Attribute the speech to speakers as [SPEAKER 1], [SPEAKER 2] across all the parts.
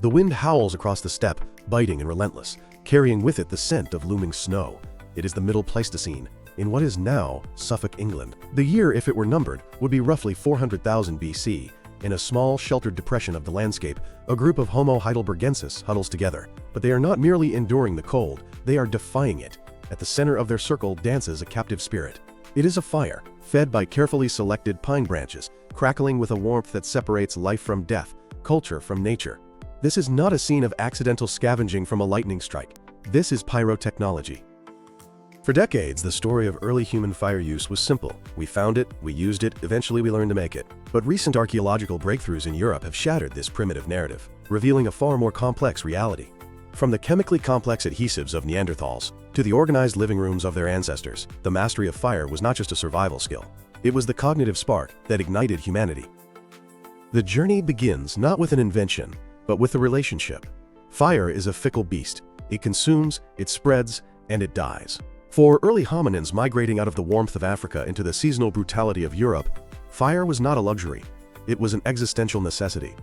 [SPEAKER 1] The wind howls across the steppe, biting and relentless, carrying with it the scent of looming snow. It is the Middle Pleistocene, in what is now Suffolk, England. The year, if it were numbered, would be roughly 400,000 BC. In a small, sheltered depression of the landscape, a group of Homo heidelbergensis huddles together. But they are not merely enduring the cold, they are defying it. At the center of their circle dances a captive spirit. It is a fire, fed by carefully selected pine branches, crackling with a warmth that separates life from death, culture from nature. This is not a scene of accidental scavenging from a lightning strike. This is pyrotechnology. For decades, the story of early human fire use was simple. We found it, we used it, eventually we learned to make it. But recent archaeological breakthroughs in Europe have shattered this primitive narrative, revealing a far more complex reality. From the chemically complex adhesives of Neanderthals to the organized living rooms of their ancestors, the mastery of fire was not just a survival skill. It was the cognitive spark that ignited humanity. The journey begins not with an invention, but with a relationship. Fire is a fickle beast. It consumes, it spreads, and it dies. For early hominins migrating out of the warmth of Africa into the seasonal brutality of Europe, fire was not a luxury. It was an existential necessity.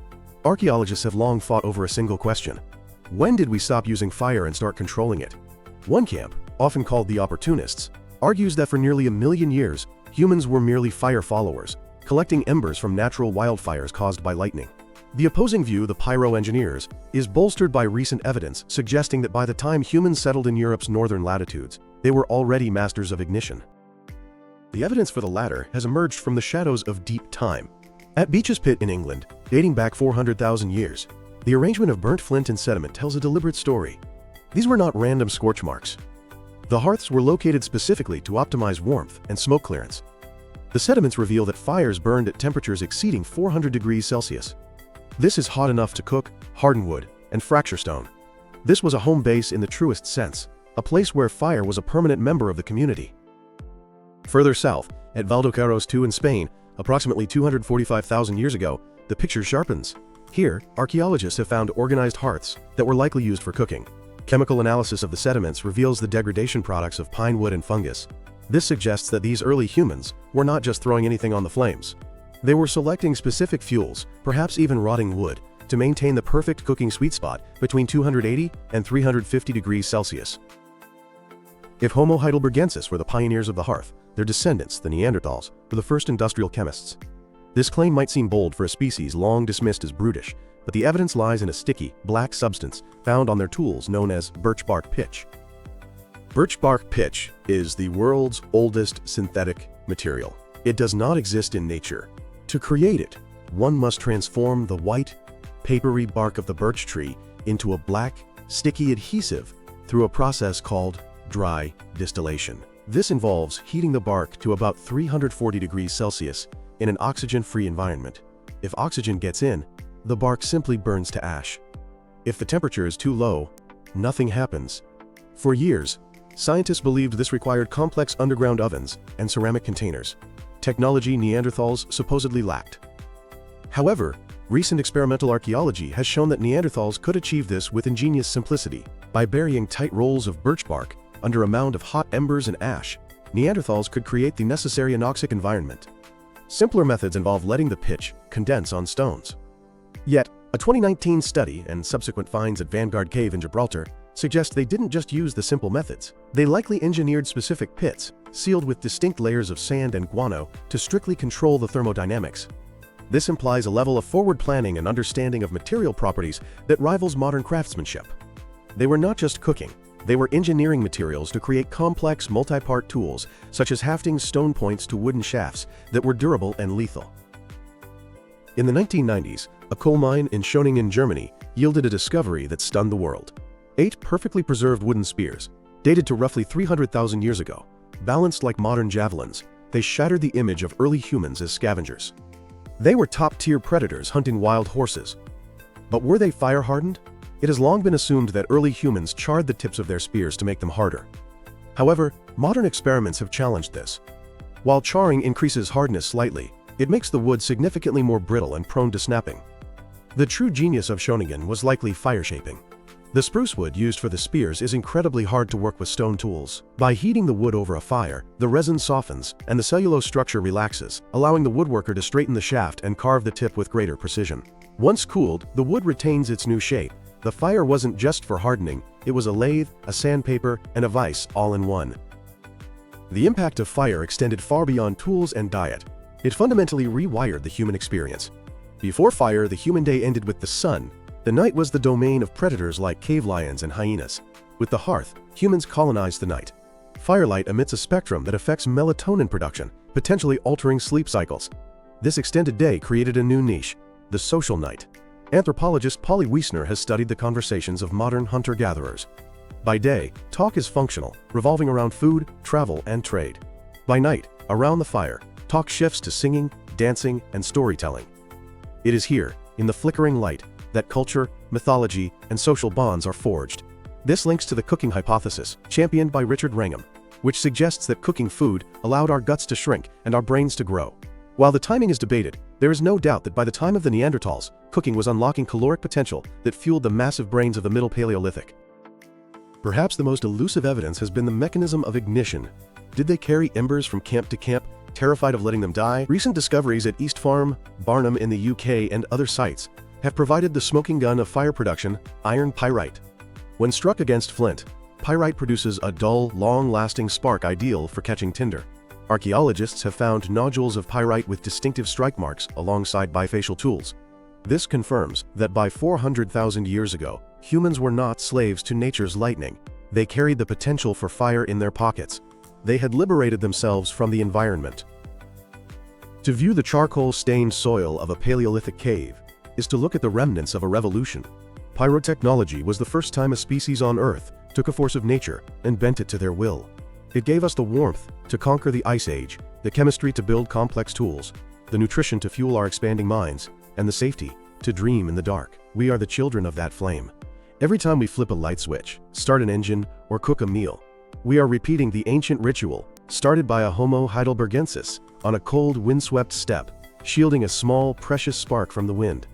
[SPEAKER 1] Archaeologists have long fought over a single question. When did we stop using fire and start controlling it? One camp, often called the opportunists, argues that for nearly 1 million years, humans were merely fire followers, collecting embers from natural wildfires caused by lightning. The opposing view, the pyro-engineers, is bolstered by recent evidence suggesting that by the time humans settled in Europe's northern latitudes, they were already masters of ignition. The evidence for the latter has emerged from the shadows of deep time. At Beech's Pit in England, dating back 400,000 years, the arrangement of burnt flint and sediment tells a deliberate story. These were not random scorch marks. The hearths were located specifically to optimize warmth and smoke clearance. The sediments reveal that fires burned at temperatures exceeding 400 degrees Celsius. This is hot enough to cook, harden wood, and fracture stone. This was a home base in the truest sense, a place where fire was a permanent member of the community. Further south, at Valdocaros II in Spain, approximately 245,000 years ago, the picture sharpens. Here, archaeologists have found organized hearths that were likely used for cooking. Chemical analysis of the sediments reveals the degradation products of pine wood and fungus. This suggests that these early humans were not just throwing anything on the flames. They were selecting specific fuels, perhaps even rotting wood, to maintain the perfect cooking sweet spot between 280 and 350 degrees Celsius. If Homo heidelbergensis were the pioneers of the hearth, their descendants, the Neanderthals, were the first industrial chemists. This claim might seem bold for a species long dismissed as brutish, but the evidence lies in a sticky, black substance found on their tools known as birch bark pitch. Birch bark pitch is the world's oldest synthetic material. It does not exist in nature. To create it, one must transform the white, papery bark of the birch tree into a black, sticky adhesive through a process called dry distillation. This involves heating the bark to about 340 degrees Celsius in an oxygen-free environment. If oxygen gets in, the bark simply burns to ash. If the temperature is too low, nothing happens. For years, scientists believed this required complex underground ovens and ceramic containers, technology Neanderthals supposedly lacked. However, recent experimental archaeology has shown that Neanderthals could achieve this with ingenious simplicity. By burying tight rolls of birch bark under a mound of hot embers and ash, Neanderthals could create the necessary anoxic environment. Simpler methods involve letting the pitch condense on stones. Yet, a 2019 study and subsequent finds at Vanguard Cave in Gibraltar suggest they didn't just use the simple methods. They likely engineered specific pits, sealed with distinct layers of sand and guano to strictly control the thermodynamics. This implies a level of forward planning and understanding of material properties that rivals modern craftsmanship. They were not just cooking, they were engineering materials to create complex multi-part tools, such as hafting stone points to wooden shafts that were durable and lethal. In the 1990s, a coal mine in Schöningen, Germany, yielded a discovery that stunned the world. 8 perfectly preserved wooden spears, dated to roughly 300,000 years ago. Balanced like modern javelins, they shattered the image of early humans as scavengers. They were top-tier predators hunting wild horses. But were they fire-hardened? It has long been assumed that early humans charred the tips of their spears to make them harder. However, modern experiments have challenged this. While charring increases hardness slightly, it makes the wood significantly more brittle and prone to snapping. The true genius of Schöningen was likely fire shaping. The spruce wood used for the spears is incredibly hard to work with stone tools. By heating the wood over a fire, the resin softens and the cellulose structure relaxes, allowing the woodworker to straighten the shaft and carve the tip with greater precision. Once cooled, the wood retains its new shape. The fire wasn't just for hardening, it was a lathe, a sandpaper, and a vise all in one. The impact of fire extended far beyond tools and diet. It fundamentally rewired the human experience. Before fire, the human day ended with the sun. The night was the domain of predators like cave lions and hyenas. With the hearth, humans colonized the night. Firelight emits a spectrum that affects melatonin production, potentially altering sleep cycles. This extended day created a new niche, the social night. Anthropologist Polly Wiesner has studied the conversations of modern hunter-gatherers. By day, talk is functional, revolving around food, travel, and trade. By night, around the fire, talk shifts to singing, dancing, and storytelling. It is here, in the flickering light, that culture, mythology, and social bonds are forged. This links to the cooking hypothesis, championed by Richard Wrangham, which suggests that cooking food allowed our guts to shrink and our brains to grow. While the timing is debated, there is no doubt that by the time of the Neanderthals, cooking was unlocking caloric potential that fueled the massive brains of the Middle Paleolithic. Perhaps the most elusive evidence has been the mechanism of ignition. Did they carry embers from camp to camp, terrified of letting them die? Recent discoveries at East Farm, Barnum in the UK, and other sites have provided the smoking gun of fire production, iron pyrite. When struck against flint, pyrite produces a dull, long-lasting spark ideal for catching tinder. Archaeologists have found nodules of pyrite with distinctive strike marks alongside bifacial tools. This confirms that by 400,000 years ago, humans were not slaves to nature's lightning. They carried the potential for fire in their pockets. They had liberated themselves from the environment. To view the charcoal-stained soil of a Paleolithic cave is to look at the remnants of a revolution. Pyrotechnology was the first time a species on Earth took a force of nature and bent it to their will. It gave us the warmth to conquer the Ice Age, the chemistry to build complex tools, the nutrition to fuel our expanding minds, and the safety to dream in the dark. We are the children of that flame. Every time we flip a light switch, start an engine, or cook a meal, we are repeating the ancient ritual started by a Homo heidelbergensis on a cold, windswept steppe, shielding a small, precious spark from the wind.